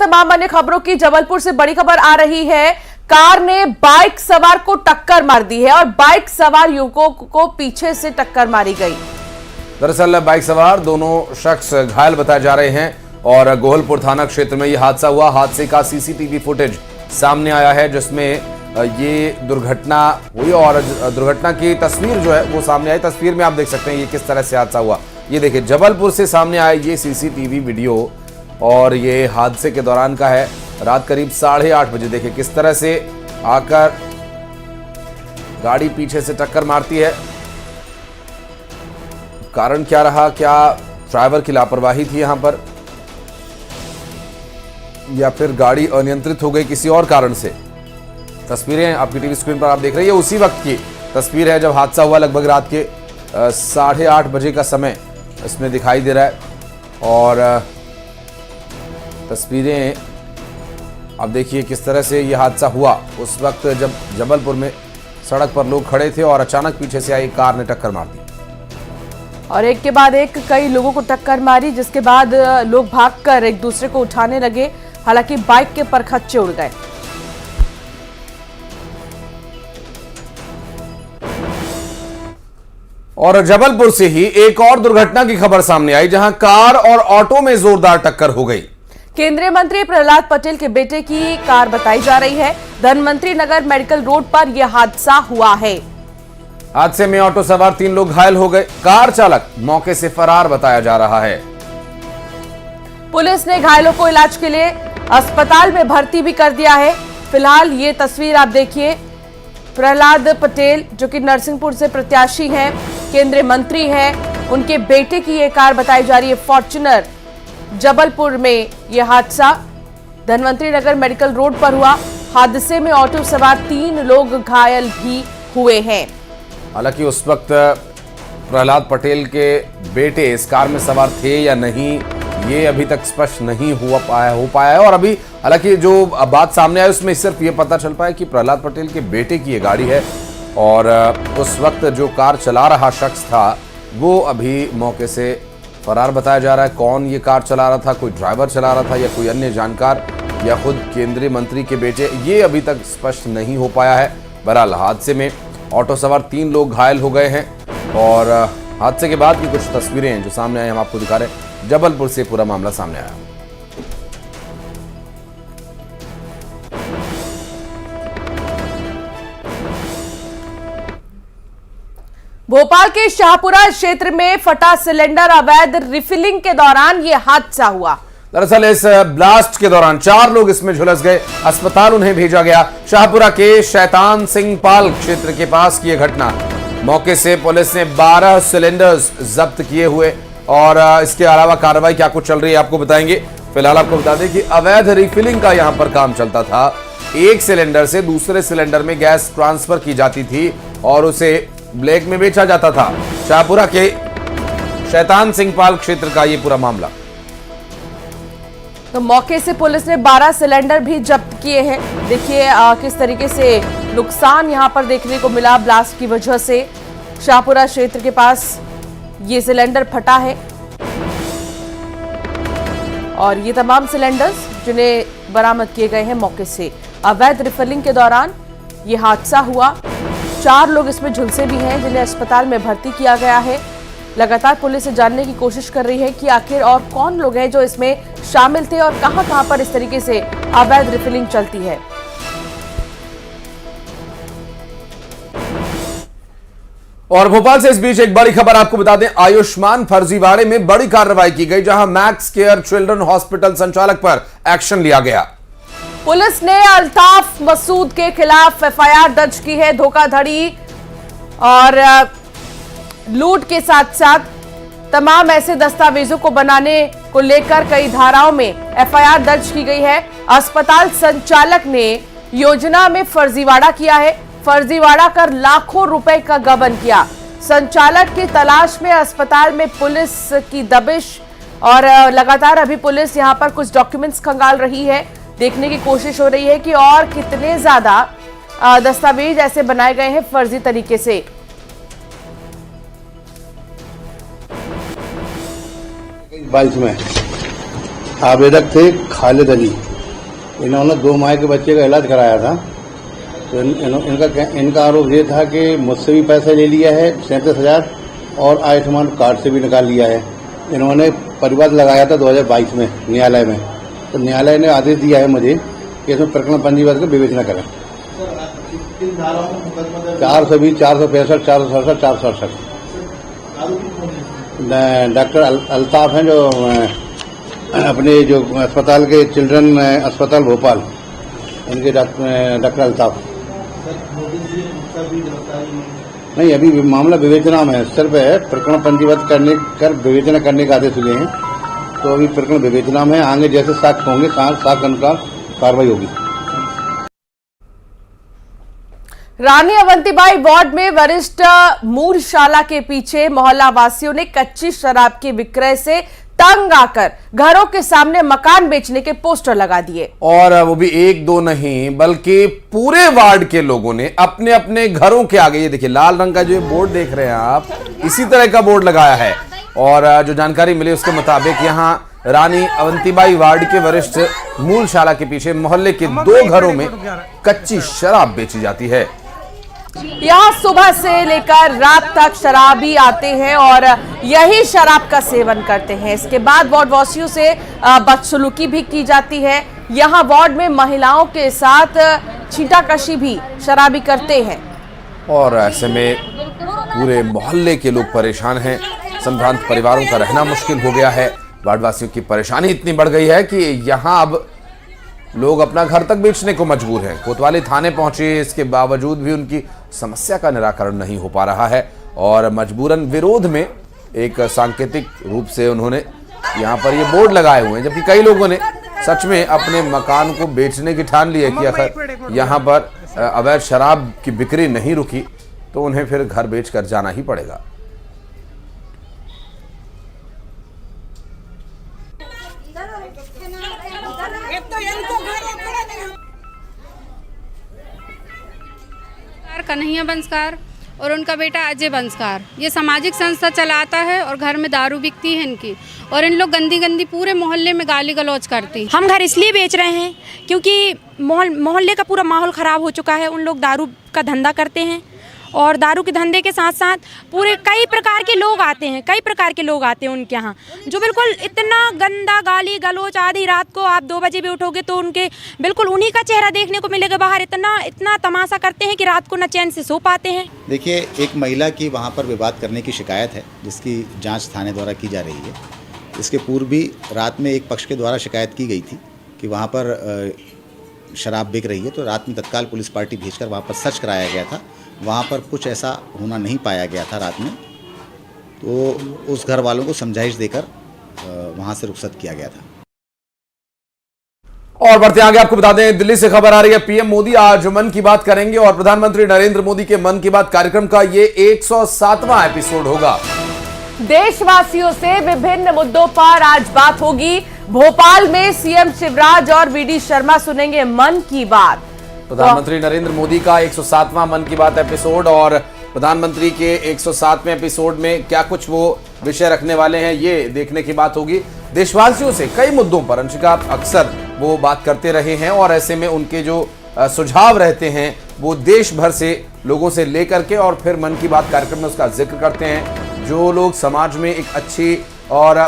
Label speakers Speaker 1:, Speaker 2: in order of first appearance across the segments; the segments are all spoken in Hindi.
Speaker 1: तमाम अन्य खबरों की जबलपुर से बड़ी खबर आ रही है। कार ने बाइक सवार को टक्कर मार दी है और बाइक सवार युवकों को पीछे से टक्कर मारी गई।
Speaker 2: दरअसल बाइक सवार दोनों शख्स घायल बताए जा रहे हैं और गोहलपुर थाना क्षेत्र में यह हादसा हुआ। हादसे का सीसीटीवी फुटेज सामने आया है जिसमें ये दुर्घटना हुई और दुर्घटना की तस्वीर जो है वो सामने आई। तस्वीर में आप देख सकते हैं ये किस तरह से हादसा हुआ। ये देखिए जबलपुर से सामने आया ये सीसीटीवी वीडियो और ये हादसे के दौरान का है। रात करीब 8:30 बजे देखिए किस तरह से आकर गाड़ी पीछे से टक्कर मारती है। कारण क्या रहा, क्या ड्राइवर की लापरवाही थी यहां पर या फिर गाड़ी अनियंत्रित हो गई किसी और कारण से। तस्वीरें आपकी टीवी स्क्रीन पर आप देख रही है, उसी वक्त की तस्वीर है जब हादसा हुआ। लगभग रात के 8:30 बजे का समय इसमें दिखाई दे रहा है और तस्वीरें आप देखिए किस तरह से यह हादसा हुआ उस वक्त जब जबलपुर में सड़क पर लोग खड़े थे और अचानक पीछे से आई कार ने टक्कर मार दी
Speaker 1: और एक के बाद एक कई लोगों को टक्कर मारी, जिसके बाद लोग भागकर एक दूसरे को उठाने लगे। हालांकि बाइक के परखच्चे उड़ गए।
Speaker 2: और जबलपुर से ही एक और दुर्घटना की खबर सामने आई जहां कार और ऑटो में जोरदार टक्कर हो गई।
Speaker 1: केंद्रीय मंत्री प्रहलाद पटेल के बेटे की कार बताई जा रही है। धनवंतरी नगर मेडिकल रोड पर यह हादसा हुआ है।
Speaker 2: हादसे में ऑटो सवार 3 लोग घायल हो गए। कार चालक मौके से फरार बताया जा रहा है।
Speaker 1: पुलिस ने घायलों को इलाज के लिए अस्पताल में भर्ती भी कर दिया है। फिलहाल ये तस्वीर आप देखिए, प्रहलाद पटेल जो कि नरसिंहपुर से प्रत्याशी हैं, केंद्रीय मंत्री हैं, उनके बेटे की ये कार बताई जा रही है फॉर्च्यूनर। जबलपुर में यह हादसा धनवंतरी नगर मेडिकल रोड पर हुआ। हादसे में ऑटो सवार 3 लोग घायल भी हुए हैं।
Speaker 2: हालांकि उस वक्त प्रहलाद पटेल के बेटे इस कार में सवार थे या नहीं ये अभी तक स्पष्ट नहीं हो पाया है और अभी हालांकि जो बात सामने आई उसमें सिर्फ ये पता चल पाया कि प्रहलाद पटेल के बेटे की ये गाड़ी है और उस वक्त जो कार चला रहा शख्स था वो अभी मौके से फरार बताया जा रहा है। कौन ये कार चला रहा था, कोई ड्राइवर चला रहा था या कोई अन्य जानकार या खुद केंद्रीय मंत्री के बेटे, ये अभी तक स्पष्ट नहीं हो पाया है। बहरहाल हादसे में ऑटो सवार 3 लोग घायल हो गए हैं और हादसे के बाद की कुछ तस्वीरें हैं जो सामने आई हम आपको दिखा रहे हैं। जबलपुर से पूरा मामला सामने आया।
Speaker 1: भोपाल के शाहपुरा क्षेत्र में फटा सिलेंडर अवैध रिफिलिंग के दौरान यह हादसा हुआ।
Speaker 2: दरअसल इस ब्लास्ट के दौरान 4 लोग इसमें झुलस गए। अस्पताल उन्हें भेजा गया। शाहपुरा के शैतान सिंह पाल क्षेत्र के पास की यह घटना। मौके से पुलिस ने 12 सिलेंडर्स जब्त किए हुए और इसके अलावा कार्रवाई क्या कुछ चल रही है आपको बताएंगे। फिलहाल आपको बता दें कि अवैध रिफिलिंग का यहां पर काम चलता था। एक सिलेंडर से दूसरे सिलेंडर में गैस ट्रांसफर की जाती थी और उसे ब्लैक में बेचा जाता था। शाहपुरा के शैतान सिंह पाल क्षेत्र का यह पूरा मामला।
Speaker 1: तो मौके से पुलिस ने 12 सिलेंडर भी जब्त किए हैं। देखिए किस तरीके से नुकसान यहां पर देखने को मिला ब्लास्ट की वजह से। शाहपुरा क्षेत्र के पास ये सिलेंडर फटा है और ये तमाम सिलेंडर्स जिन्हें बरामद किए गए हैं मौके से। अवैध रिफिलिंग के दौरान ये हादसा हुआ। 4 लोग इसमें झुलसे भी हैं जिन्हें अस्पताल में भर्ती किया गया है। लगातार पुलिस से जानने की कोशिश कर रही है कि आखिर और कौन लोग हैं जो इसमें शामिल थे और कहां पर इस तरीके से अवैध रिफिलिंग चलती है।
Speaker 2: और भोपाल से इस बीच एक बड़ी खबर आपको बता दें। आयुष्मान फर्जीवाड़े में बड़ी कार्रवाई की गई जहां मैक्स केयर चिल्ड्रन हॉस्पिटल संचालक पर एक्शन लिया गया।
Speaker 1: पुलिस ने अल्ताफ मसूद के खिलाफ एफआईआर दर्ज की है। धोखाधड़ी और लूट के साथ साथ तमाम ऐसे दस्तावेजों को बनाने को लेकर कई धाराओं में एफआईआर दर्ज की गई है। अस्पताल संचालक ने योजना में फर्जीवाड़ा किया है। फर्जीवाड़ा कर लाखों रुपए का गबन किया। संचालक की तलाश में अस्पताल में पुलिस की दबिश और लगातार अभी पुलिस यहां पर कुछ डॉक्यूमेंट्स खंगाल रही है। देखने की कोशिश हो रही है कि और कितने ज्यादा दस्तावेज ऐसे बनाए गए हैं फर्जी तरीके से।
Speaker 3: बाइक में आवेदक थे खालिद अली। इन्होंने 2 माह के बच्चे का इलाज कराया था। तो इनका आरोप ये था कि मुझसे भी पैसा ले लिया है 37,000 और आयुष्मान कार्ड से भी निकाल लिया है। इन्होंने परिवाद लगाया था 2022 में न्यायालय में। तो न्यायालय ने आदेश दिया है मुझे कि इसमें प्रकरण पंजीबद्ध कर विवेचना करें। 420, 465, 467, 467। डॉक्टर अल्ताफ हैं जो अपने जो अस्पताल के चिल्ड्रन अस्पताल भोपाल, उनके डॉक्टर अल्ताफ। नहीं, अभी मामला विवेचना में है। सिर्फ है प्रकरण पंजीबद्ध कर विवेचना करने का आदेश हुए हैं। तो अभी प्रकरण विवेचना में, आगे जैसे साक्ष्य होंगे साक्ष्य अनुसार कार्रवाई होगी।
Speaker 1: रानी अवंतीबाई वार्ड में वरिष्ठ मूलशाला के पीछे मोहल्ला वासियों ने कच्ची शराब के विक्रय से तंग आकर घरों के सामने मकान बेचने के पोस्टर लगा दिए।
Speaker 2: और वो भी 1-2 नहीं बल्कि पूरे वार्ड के लोगों ने अपने अपने घरों के आगे, ये देखिए लाल रंग का जो बोर्ड देख रहे हैं आप, इसी तरह का बोर्ड लगाया है। और जो जानकारी मिली उसके मुताबिक यहाँ रानी अवंतीबाई वार्ड के वरिष्ठ मूलशाला के पीछे मोहल्ले के 2 घरों में कच्ची शराब बेची जाती है।
Speaker 1: यहाँ सुबह से लेकर रात तक शराबी आते हैं और यही शराब का सेवन करते हैं। इसके बाद वार्ड वासियों से बदसलूकी भी की जाती है। यहाँ वार्ड में महिलाओं के साथ छींटाकशी भी शराबी करते हैं।
Speaker 2: और ऐसे में पूरे मोहल्ले के लोग परेशान हैं। संभ्रांत परिवारों का रहना मुश्किल हो गया है। वार्ड वासियों की परेशानी इतनी बढ़ गई है कि यहाँ अब लोग अपना घर तक बेचने को मजबूर हैं। कोतवाली थाने पहुंचे, इसके बावजूद भी उनकी समस्या का निराकरण नहीं हो पा रहा है और मजबूरन विरोध में एक सांकेतिक रूप से उन्होंने यहाँ पर ये बोर्ड लगाए हुए हैं। जबकि कई लोगों ने सच में अपने मकान को बेचने की ठान ली है कि अगर यहाँ पर अवैध शराब की बिक्री नहीं रुकी तो उन्हें फिर घर बेचकर जाना ही पड़ेगा।
Speaker 4: कन्हैया बंसकार और उनका बेटा अजय बंसकार ये सामाजिक संस्था चलाता है और घर में दारू बिकती है इनकी, और इन लोग गंदी गंदी पूरे मोहल्ले में गाली गलौज करती।
Speaker 5: हम घर इसलिए बेच रहे हैं क्योंकि मोहल्ले का पूरा माहौल ख़राब हो चुका है। उन लोग दारू का धंधा करते हैं और दारू के धंधे के साथ साथ पूरे कई प्रकार के लोग आते हैं उनके यहाँ, जो बिल्कुल इतना गंदा गाली गलौज। आधी रात को आप 2 बजे भी उठोगे तो उनके बिल्कुल उन्हीं का चेहरा देखने को मिलेगा बाहर। इतना तमाशा करते हैं कि रात को न चैन से सो पाते हैं।
Speaker 6: देखिए, एक महिला की वहाँ पर विवाद करने की शिकायत है जिसकी जांच थाने द्वारा की जा रही है। इसके पूर्व भी रात में एक पक्ष के द्वारा शिकायत की गई थी कि वहाँ पर शराब बिक रही है। तो रात में तत्काल पुलिस पार्टी भेजकर वहाँ पर सर्च कराया गया था। वहाँ पर कुछ ऐसा होना नहीं पाया गया था रात में। तो उस घर वालों को समझाइश देकर वहाँ से रुखसत किया गया था।
Speaker 2: और बढ़ते आगे आपको बता दें, दिल्ली से खबर आ रही है। पीएम मोदी आज मन की बात करेंगे और प्रधानमंत्री नरेंद्र मोदी के मन की बात कार्यक्रम का ये 107वां एपिसोड होगा।
Speaker 1: देशवासियों से विभिन्न मुद्दों पर आज बात होगी। भोपाल में सीएम शिवराज और वीडी शर्मा सुनेंगे मन की बात।
Speaker 2: प्रधानमंत्री नरेंद्र मोदी का 107वां मन की बात एपिसोड, और प्रधानमंत्री के 107वें एपिसोड में क्या कुछ वो विषय रखने वाले हैं ये देखने की बात होगी। देशवासियों से कई मुद्दों पर अंशिका अक्सर वो बात करते रहे हैं और ऐसे में उनके जो सुझाव रहते हैं वो देश भर से लोगों से लेकर के और फिर मन की बात कार्यक्रम में उसका जिक्र करते हैं। जो लोग समाज में एक अच्छी और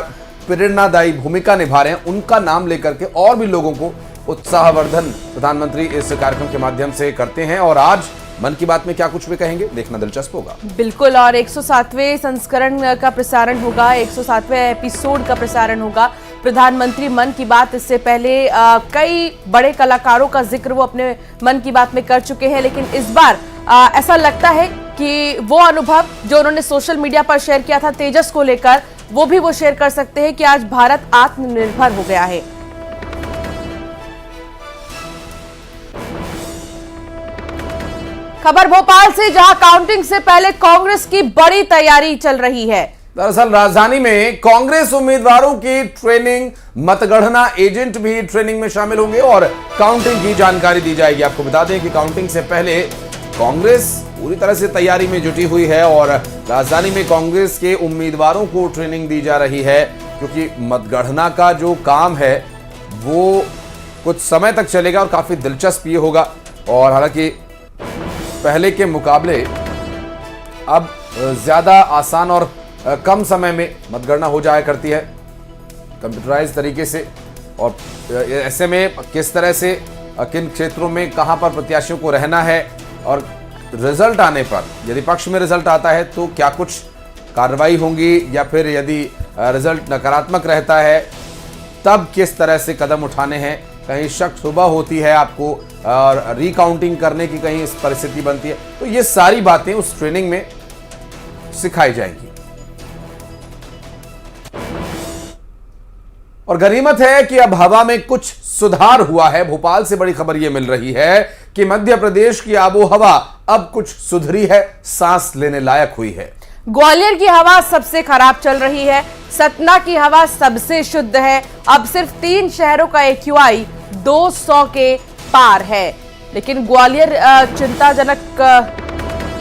Speaker 2: प्रेरणादायी भूमिका निभा रहे हैं उनका नाम लेकर के और भी लोगों को उत्साहवर्धन प्रधानमंत्री इस कार्यक्रम के माध्यम से करते हैं। और आज मन की बात में क्या कुछ भी कहेंगे, देखना दिलचस्प होगा।
Speaker 1: बिल्कुल, और 107वें संस्करण का प्रसारण होगा, 107वें एपिसोड का प्रसारण होगा। प्रधानमंत्री मन की बात इससे पहले कई बड़े कलाकारों का जिक्र वो अपने मन की बात में कर चुके हैं, लेकिन इस बार ऐसा लगता है कि वो अनुभव जो उन्होंने सोशल मीडिया पर शेयर किया था तेजस को लेकर, वो भी वो शेयर कर सकते हैं कि आज भारत आत्मनिर्भर हो गया है। खबर भोपाल से, जहां काउंटिंग से पहले कांग्रेस की बड़ी तैयारी चल रही है।
Speaker 2: दरअसल राजधानी में कांग्रेस उम्मीदवारों की ट्रेनिंग, मतगणना एजेंट भी ट्रेनिंग में शामिल होंगे और काउंटिंग की जानकारी दी जाएगी। आपको बता दें कि काउंटिंग से पहले कांग्रेस पूरी तरह से तैयारी में जुटी हुई है और राजधानी में कांग्रेस के उम्मीदवारों को ट्रेनिंग दी जा रही है, क्योंकि मतगणना का जो काम है वो कुछ समय तक चलेगा और काफी दिलचस्प ये होगा। और हालांकि पहले के मुकाबले अब ज्यादा आसान और कम समय में मतगणना हो जाया करती है कंप्यूटराइज तरीके से। और ऐसे में किस तरह से किन क्षेत्रों में कहां पर प्रत्याशियों को रहना है और रिजल्ट आने पर यदि पक्ष में रिजल्ट आता है तो क्या कुछ कार्रवाई होंगी, या फिर यदि रिजल्ट नकारात्मक रहता है तब किस तरह से कदम उठाने हैं। कहीं शक सुबह होती है आपको और रिकाउंटिंग करने की कहीं इस परिस्थिति बनती है, तो ये सारी बातें उस ट्रेनिंग में सिखाई जाएंगी। और गनीमत है कि अब हवा में कुछ सुधार हुआ है। भोपाल से बड़ी खबर यह मिल रही है कि मध्य प्रदेश की आबोहवा अब कुछ सुधरी है, सांस लेने लायक हुई है।
Speaker 1: ग्वालियर की हवा सबसे खराब चल रही है, सतना की हवा सबसे शुद्ध है। अब सिर्फ 3 शहरों का AQI 200 के पार है, लेकिन ग्वालियर चिंताजनक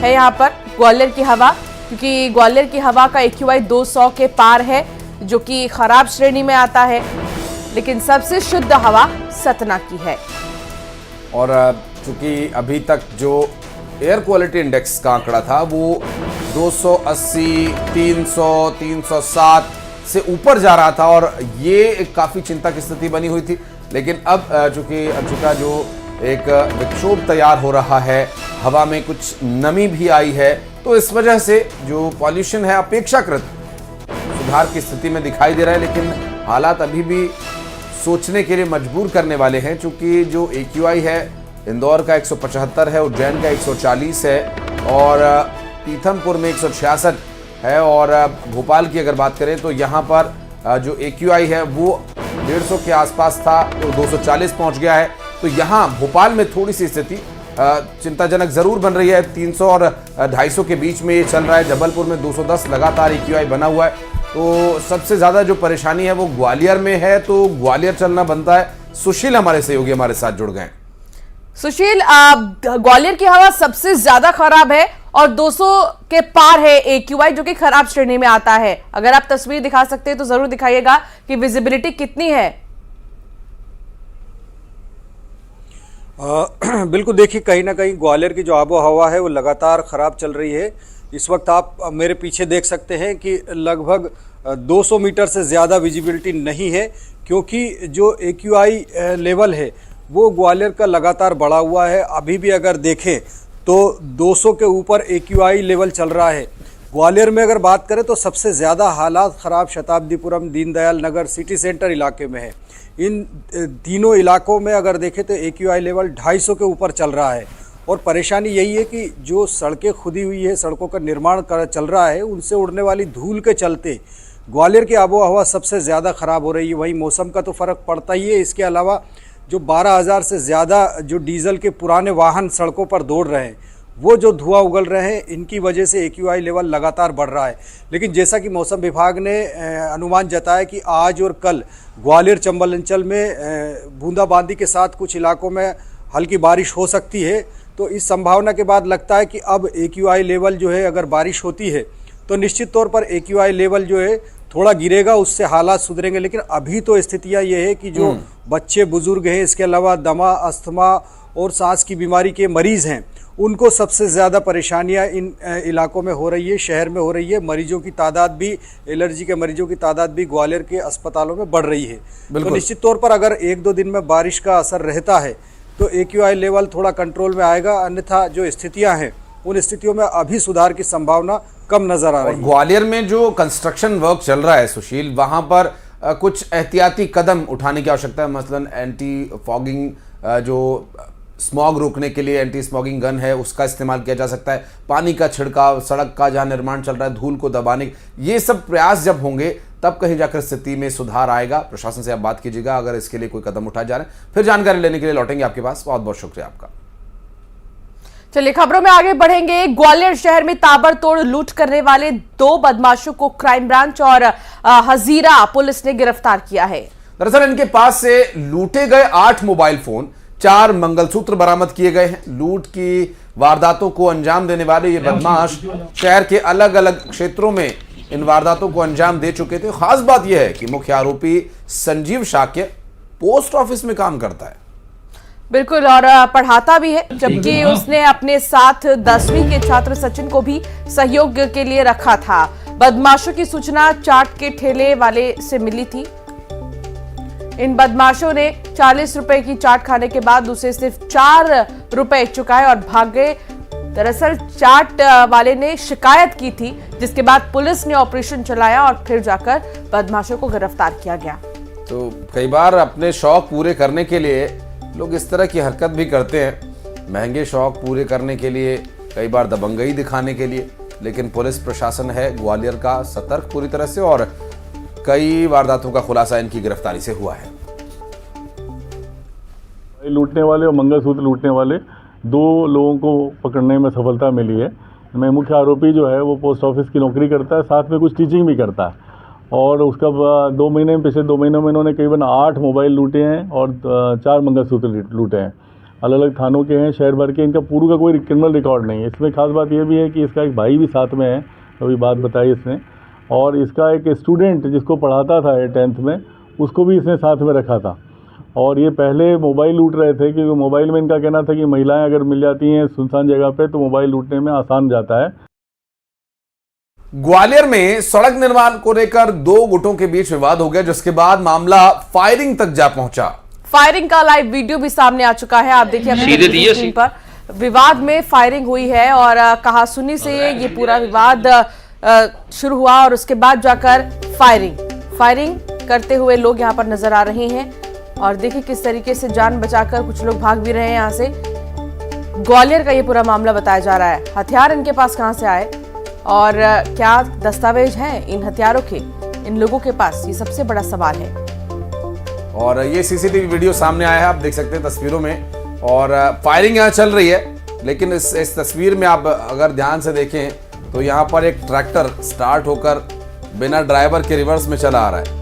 Speaker 1: है यहाँ पर ग्वालियर की हवा, क्योंकि ग्वालियर की हवा का AQI 200 के पार है, जो कि खराब श्रेणी में आता है। लेकिन सबसे शुद्ध हवा सतना की है।
Speaker 2: और चूंकि अभी तक जो एयर क्वालिटी इंडेक्स का आंकड़ा था वो 280, 300, 307 से ऊपर जा रहा था और ये एक काफी चिंता की स्थिति बनी हुई थी। लेकिन अब चूंकि अंशिका जो एक विक्षोभ तैयार हो रहा है, हवा में कुछ नमी भी आई है, तो इस वजह से जो पॉल्यूशन है अपेक्षाकृत सुधार की स्थिति में दिखाई दे रहा है। लेकिन हालात अभी भी सोचने के लिए मजबूर करने वाले हैं, क्योंकि जो AQI है इंदौर का 175 है, उज्जैन का 140 है और पीथमपुर में 166 है। और भोपाल की अगर बात करें तो यहाँ पर जो AQI है वो 150 के आसपास था, तो 240 पहुँच गया है। तो यहाँ भोपाल में थोड़ी सी स्थिति चिंताजनक जरूर बन रही है। 300 और 250 के बीच में ये चल रहा है। जबलपुर में 210 लगातार AQI बना हुआ है। तो सबसे ज्यादा जो परेशानी है वो ग्वालियर में है, तो ग्वालियर चलना बनता है। सुशील हमारे सहयोगी हमारे साथ जुड़ गए।
Speaker 1: सुशील, ग्वालियर की हवा सबसे ज्यादा खराब है और 200 के पार है AQI, जो कि खराब श्रेणी में आता है। अगर आप तस्वीर दिखा सकते हैं तो जरूर दिखाइएगा कि विजिबिलिटी कितनी है।
Speaker 7: बिल्कुल, देखिए कहीं ना कहीं ग्वालियर की जो आबो हवा है वो लगातार ख़राब चल रही है। इस वक्त आप मेरे पीछे देख सकते हैं कि लगभग 200 मीटर से ज़्यादा विजिबिलिटी नहीं है, क्योंकि जो AQI लेवल है वो ग्वालियर का लगातार बढ़ा हुआ है। अभी भी अगर देखें तो 200 के ऊपर AQI लेवल चल रहा है। ग्वालियर में अगर बात करें तो सबसे ज़्यादा हालात ख़राब शताब्दीपुरम, दीनदयाल नगर, सिटी सेंटर इलाके में है। इन तीनों इलाकों में अगर देखें तो AQI लेवल 250 के ऊपर चल रहा है। और परेशानी यही है कि जो सड़कें खुदी हुई है, सड़कों का निर्माण चल रहा है, उनसे उड़ने वाली धूल के चलते ग्वालियर की आबो हवा सबसे ज़्यादा ख़राब हो रही है। वहीं मौसम का तो फ़र्क पड़ता ही है, इसके अलावा जो 12,000 से ज़्यादा जो डीजल के पुराने वाहन सड़कों पर दौड़ रहे हैं, वो जो धुआं उगल रहे हैं, इनकी वजह से AQI लेवल लगातार बढ़ रहा है। लेकिन जैसा कि मौसम विभाग ने अनुमान जताया कि आज और कल ग्वालियर चंबल अंचल में बूंदाबांदी के साथ कुछ इलाकों में हल्की बारिश हो सकती है। तो इस संभावना के बाद लगता है कि अब AQI लेवल जो है, अगर बारिश होती है तो निश्चित तौर पर AQI लेवल जो है थोड़ा गिरेगा, उससे हालात सुधरेंगे। लेकिन अभी तो स्थितियां ये है कि जो बच्चे बुजुर्ग हैं, इसके अलावा दमा, अस्थमा और सांस की बीमारी के मरीज़ हैं, उनको सबसे ज़्यादा परेशानियां इन इलाकों में हो रही है, शहर में हो रही है। मरीजों की तादाद भी, एलर्जी के मरीजों की तादाद भी ग्वालियर के अस्पतालों में बढ़ रही है। तो निश्चित तौर पर अगर 1-2 दिन में बारिश का असर रहता है तो AQI लेवल थोड़ा कंट्रोल में आएगा, अन्यथा जो स्थितियां हैं उन स्थितियों में अभी सुधार की संभावना कम नजर आ रही है।
Speaker 2: ग्वालियर में जो कंस्ट्रक्शन वर्क चल रहा है सुशील, वहां पर कुछ एहतियाती कदम उठाने की आवश्यकता है। मसलन एंटी फॉगिंग, जो स्मॉग रोकने के लिए एंटी स्मॉगिंग गन है, उसका इस्तेमाल किया जा सकता है। पानी का छिड़काव, सड़क का जहां निर्माण चल रहा है, धूल को दबाने, ये सब प्रयास जब होंगे तब कहीं जाकर स्थिति में सुधार आएगा। प्रशासन से आप बात कीजिएगा अगर इसके लिए कोई कदम उठाए जा रहे हैं। फिर जानकारी लेने के लिए लौटेंगे आपके पास। बहुत बहुत शुक्रिया आपका।
Speaker 1: चलिए खबरों में आगे बढ़ेंगे। ग्वालियर शहर में ताबड़तोड़ लूट करने वाले 2 बदमाशों को क्राइम ब्रांच और हजीरा पुलिस ने गिरफ्तार किया है।
Speaker 2: दरअसल इनके पास से लूटे गए 8 मोबाइल फोन, 4 मंगलसूत्र बरामद किए गए हैं। लूट की वारदातों को अंजाम देने वाले ये बदमाश शहर के अलग अलग क्षेत्रों में इन वारदातों को अंजाम दे चुके थे। खास बात यह है कि मुख्य आरोपी संजीव शाक्य पोस्ट ऑफिस में काम करता है।
Speaker 1: बिल्कुल, और पढ़ाता भी है, जबकि उसने अपने साथ 10वीं के छात्र सचिन को भी सहयोग के लिए रखा था। बदमाशों की सूचना चाट के ठेले वाले से मिली थी। इन बदमाशों ने 40 रुपए की चाट खाने के बाद उसे सिर्फ 4 रुपए चुकाए और भाग गए। दरअसल चाट वाले ने शिकायत की थी, जिसके बाद पुलिस ने ऑपरेशन चलाया और फिर जाकर बदमाशों को गिरफ्तार किया गया।
Speaker 2: तो कई बार अपने शौक पूरे करने के लिए लोग इस तरह की हरकत भी करते हैं, महंगे शौक पूरे करने के लिए, कई बार दबंगई दिखाने के लिए। लेकिन पुलिस प्रशासन है ग्वालियर का सतर्क पूरी तरह से और कई वारदातों का खुलासा इनकी गिरफ्तारी से हुआ है।
Speaker 8: लूटने वाले और मंगलसूत्र लूटने वाले 2 लोगों को पकड़ने में सफलता मिली है। मैं मुख्य आरोपी जो है वो पोस्ट ऑफिस की नौकरी करता है, साथ में कुछ टीचिंग भी करता है। और उसका 2 महीने में, पिछले 2 महीनों में इन्होंने करीबन 8 मोबाइल लूटे हैं और 4 मंगलसूत्र लूटे हैं। अलग अलग थानों के हैं, शहर भर के। इनका पूरा का कोई क्रिमिनल रिकॉर्ड नहीं है। इसमें खास बात यह भी है कि इसका एक भाई भी साथ में है, अभी बात बताई इसने। और इसका एक स्टूडेंट जिसको पढ़ाता था 10th में, उसको भी इसने साथ में रखा था। और ये पहले मोबाइल लूट रहे थे, क्योंकि मोबाइल में इनका कहना था कि महिलाएं अगर मिल जाती हैं सुनसान जगह पे तो मोबाइल लूटने में आसान जाता है।
Speaker 2: ग्वालियर में सड़क निर्माण को लेकर 2 गुटों के बीच विवाद हो गया, जिसके बाद मामला फायरिंग तक जा पहुंचा।
Speaker 1: फायरिंग का लाइव वीडियो भी सामने आ चुका है, आप देखिए अपनी स्क्रीन पर। विवाद में फायरिंग हुई है और कहासुनी से ये पूरा विवाद शुरू हुआ और उसके बाद जाकर फायरिंग करते हुए लोग यहाँ पर नजर आ रहे हैं। और देखिए किस तरीके से जान बचाकर कुछ लोग भाग भी रहे हैं यहाँ से। ग्वालियर का ये पूरा मामला बताया जा रहा है। हथियार इनके पास कहां से आए और क्या दस्तावेज हैं इन हथियारों के इन लोगों के पास, ये सबसे बड़ा सवाल है।
Speaker 2: और ये सीसीटीवी वीडियो सामने आया है, आप देख सकते हैं तस्वीरों में। और फायरिंग यहाँ चल रही है, लेकिन इस तस्वीर में आप अगर ध्यान से देखें तो यहाँ पर एक ट्रैक्टर स्टार्ट होकर बिना ड्राइवर के रिवर्स में चला आ रहा है।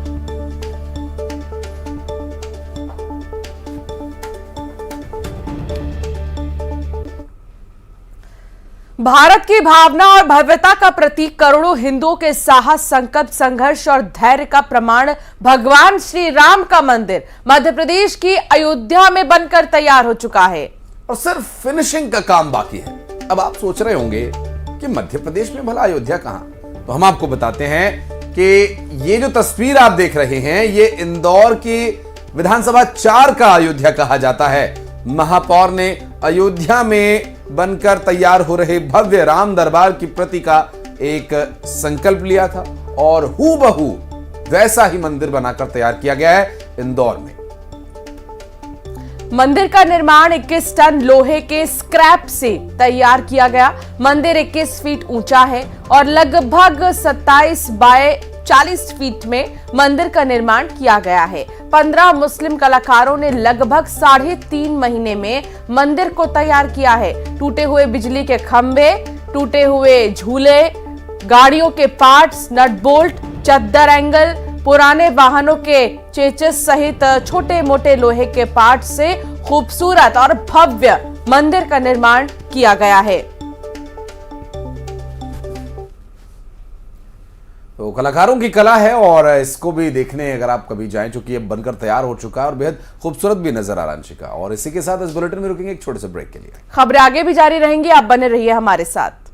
Speaker 1: भारत की भावना और भव्यता का प्रतीक, करोड़ों हिंदुओं के साहस, संकल्प, संघर्ष और धैर्य का प्रमाण भगवान श्री राम का मंदिर मध्य प्रदेश की अयोध्या में बनकर तैयार हो चुका है
Speaker 2: और सिर्फ फिनिशिंग का काम बाकी है। अब आप सोच रहे होंगे कि मध्य प्रदेश में भला अयोध्या कहां? तो हम आपको बताते हैं कि ये जो तस्वीर आप देख रहे हैं, ये इंदौर की विधानसभा 4 का अयोध्या कहा जाता है। महापौर ने अयोध्या में बनकर तैयार हो रहे भव्य राम दरबार की प्रति का एक संकल्प लिया था और हूबहू वैसा ही मंदिर बनाकर तैयार किया गया है इंदौर में।
Speaker 1: मंदिर का निर्माण 21 टन लोहे के स्क्रैप से तैयार किया गया। मंदिर 21 फीट ऊंचा है और लगभग 27 बाय 40 फीट में मंदिर का निर्माण किया गया है। 15 मुस्लिम कलाकारों ने लगभग 3.5 महीने में मंदिर को तैयार किया है। टूटे हुए बिजली के खंभे, टूटे हुए झूले, गाड़ियों के पार्ट्स, नट बोल्ट, चद्दर एंगल, पुराने वाहनों के चेचिस सहित छोटे मोटे लोहे के पार्ट से खूबसूरत और भव्य मंदिर का निर्माण किया गया है।
Speaker 2: तो कलाकारों की कला है और इसको भी देखने अगर आप कभी जाएं, चूंकि ये बनकर तैयार हो चुका है और बेहद खूबसूरत भी नजर आ रहा है अंशिका। और इसी के साथ इस बुलेटिन में रुकेंगे एक छोटे से ब्रेक के लिए।
Speaker 1: खबरें आगे भी जारी रहेंगी, आप बने रहिए हमारे साथ।